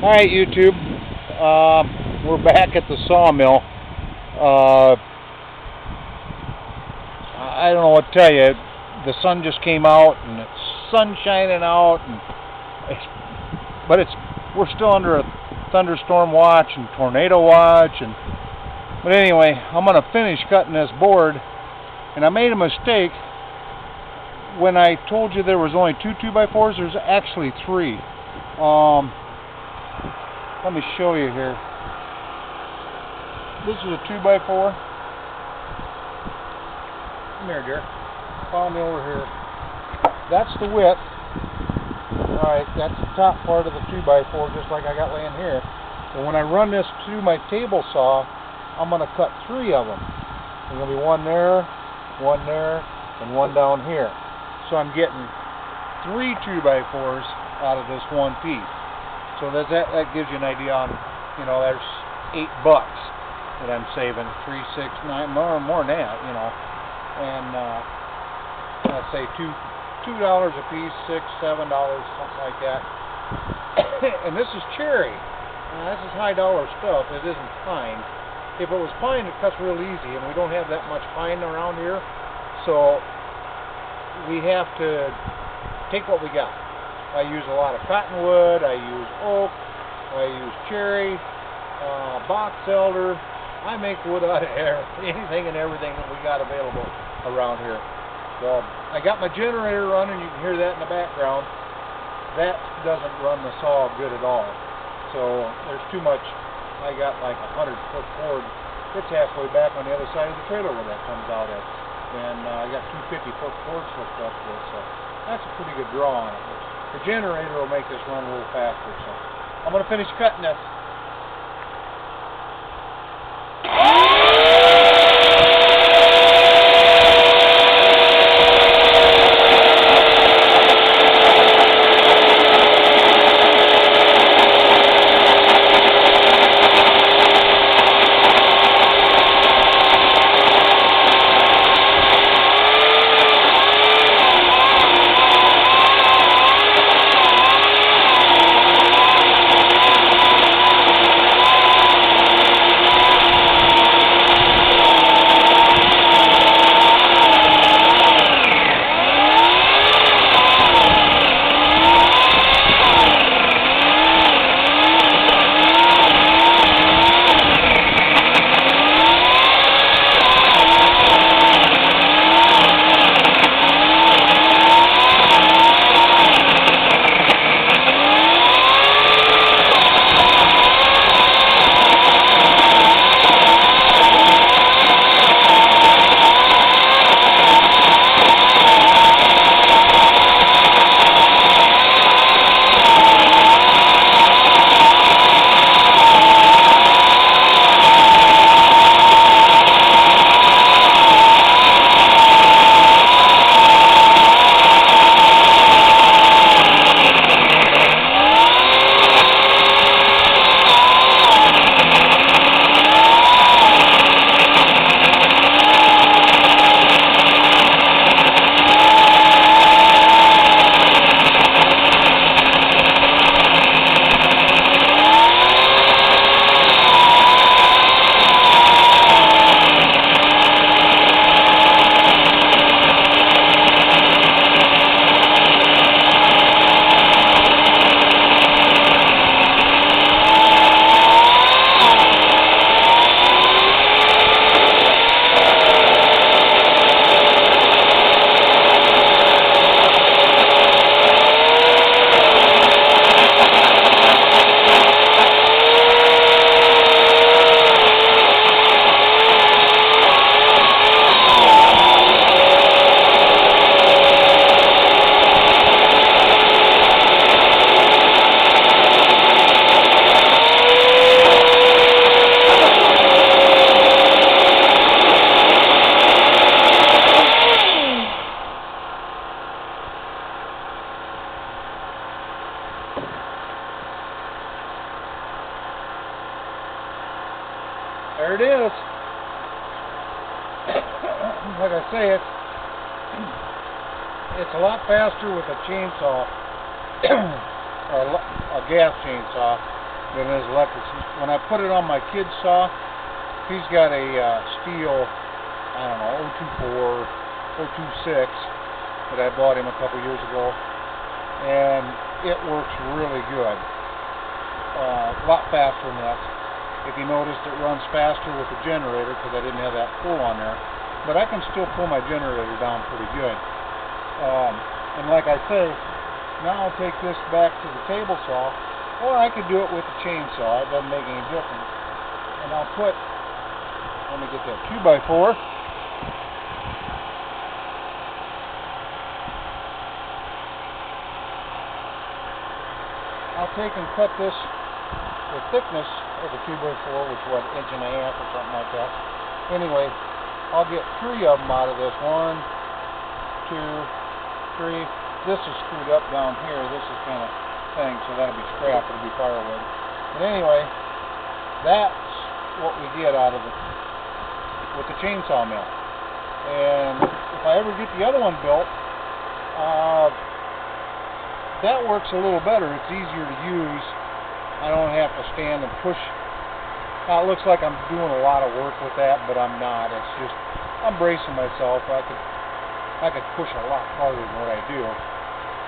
Alright, YouTube. We're back at the sawmill. I don't know what to tell you. The sun just came out and it's sun shining out, and we're still under a thunderstorm watch and tornado watch. But anyway, I'm gonna finish cutting this board, and I made a mistake when I told you there was only two 2x4s. There's actually three. Let me show you here. This is a 2x4. Come here, dear. Follow me over here. That's the width. Alright, that's the top part of the 2x4, just like I got laying here. And when I run this through my table saw, I'm going to cut three of them. There's going to be one there, and one down here. So I'm getting three 2x4s out of this one piece. So that gives you an idea on, there's $8 that I'm saving, 3, 6, 9, more than that, and let's say $2 a piece, $6, $7, something like that. And this is cherry. This is high dollar stuff. It isn't pine. If it was pine, it cuts real easy, and we don't have that much pine around here, so we have to take what we got. I use a lot of cottonwood, I use oak, I use cherry, box elder. I make wood out of anything and everything that we got available around here. So I got my generator running. You can hear that in the background. That doesn't run the saw good at all. So there's too much. I got like a 100-foot cord. It's halfway back on the other side of the trailer where that comes out at. And I got two 50-foot cords hooked up to it. So that's a pretty good draw on it. The generator will make this run a little faster, so I'm going to finish cutting this. There it is. Like I say, it's a lot faster with a chainsaw, or a gas chainsaw. than it is electric. When I put it on my kid's saw, he's got a steel, I don't know, 024, 026 that I bought him a couple years ago, and it works really good. A lot faster than this. If you noticed, it runs faster with the generator because I didn't have that pull on there. But I can still pull my generator down pretty good. And like I say, now I'll take this back to the table saw, or I could do it with the chainsaw. It doesn't make any difference. And I'll put, let me get that 2x4. I'll take and cut this, the thickness of the 2x4, which is what, 1.5 inches or something like that. Anyway, I'll get 3 of them out of this. 1, 2, 3. This is screwed up down here. This is kind of thing, so that'll be scrap. It'll be firewood. But anyway, that's what we get out of it with the chainsaw mill. And if I ever get the other one built, that works a little better. It's easier to use. I don't have to stand and push. Now, it looks like I'm doing a lot of work with that, but I'm not. It's just, I'm bracing myself. I could push a lot harder than what I do.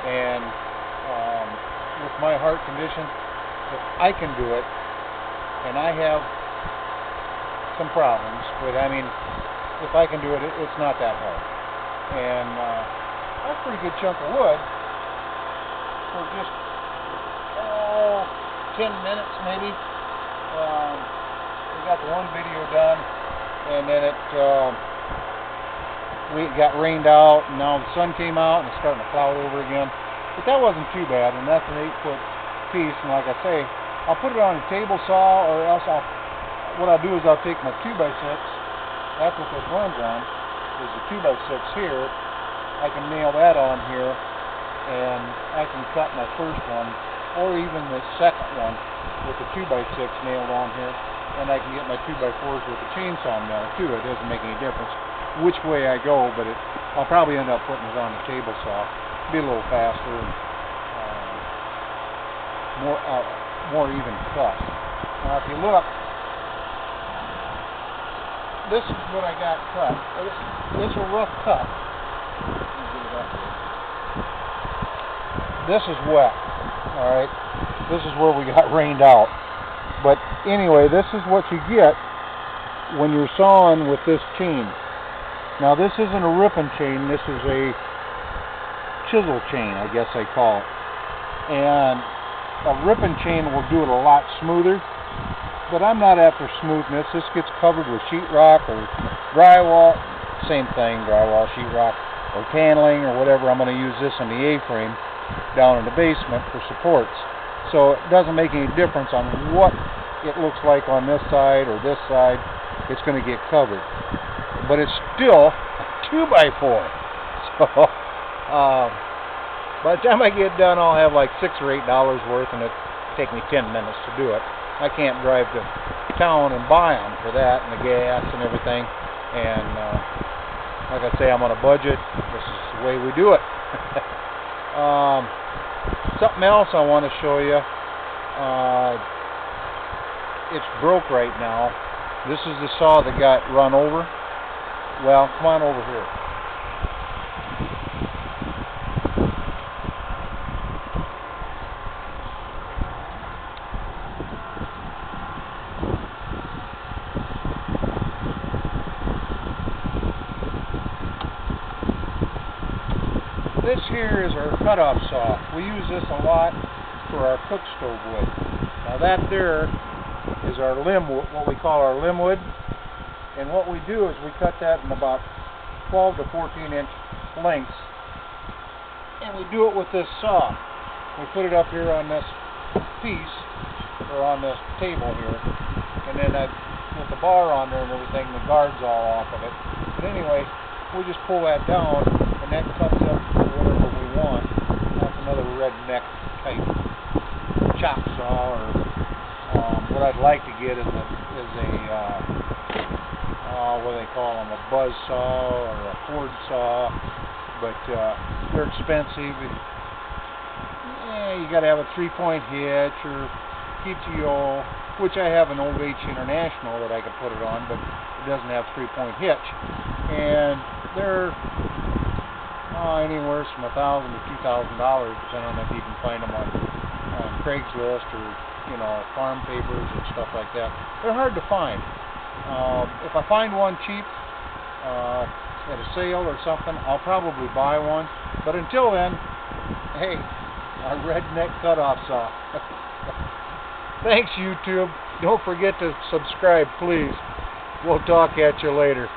And with my heart condition, if I can do it, and I have some problems, but I mean, if I can do it, it's not that hard. And that's a pretty good chunk of wood for just 10 minutes maybe. We got the one video done, and then we got rained out, and now the sun came out and it's starting to cloud over again. But that wasn't too bad, and that's an 8-foot piece. And like I say, I'll put it on a table saw, or else what I'll do is I'll take my 2x6. That's what this runs on, is the 2x6 here. I can nail that on here, and I can cut my first one, or even the second one with the 2x6 nailed on here, and I can get my 2x4s with the chainsaw mill too. It doesn't make any difference which way I go, but I'll probably end up putting it on the table saw. Be a little faster, more even cut. Now if you look, this is what I got cut. This is a rough cut. This is wet, alright? This is where we got rained out. But anyway, this is what you get when you're sawing with this chain. Now this isn't a ripping chain, this is a chisel chain, I guess I call it. And a ripping chain will do it a lot smoother, but I'm not after smoothness. This gets covered with sheetrock or drywall, same thing, drywall, sheetrock, or paneling or whatever. I'm going to use this in the A-frame down in the basement for supports. So it doesn't make any difference on what it looks like on this side or this side. It's going to get covered. But it's still a 2x4. So by the time I get done, I'll have like $6 or $8 worth, and it'll take me 10 minutes to do it. I can't drive to town and buy them for that, and the gas and everything. And like I say, I'm on a budget. This is the way we do it. Something else I want to show you. It's broke right now. This is the saw that got run over. Well, come on over here. This here is our cutoff saw. We use this a lot for our cook stove wood. Now that there is our limb, what we call our limb wood. And what we do is we cut that in about 12 to 14 inch lengths. And we do it with this saw. We put it up here on this piece, or on this table here. And then with the bar on there and everything, the guard's all off of it. But anyway, we just pull that down, and that cuts up whatever we want. That's another redneck type chop saw, or what I'd like to get is a what do they call them, a buzz saw or a Ford saw, but they're expensive. You got to have a 3-point hitch, or PTO, which I have an old H International that I can put it on, but it doesn't have 3-point hitch. And they're anywhere from $1,000 to $2,000, depending on if you can find them on Craigslist or farm papers and stuff like that. They're hard to find. If I find one cheap at a sale or something, I'll probably buy one. But until then, hey, a redneck cutoff saw. Thanks, YouTube. Don't forget to subscribe, please. We'll talk at you later.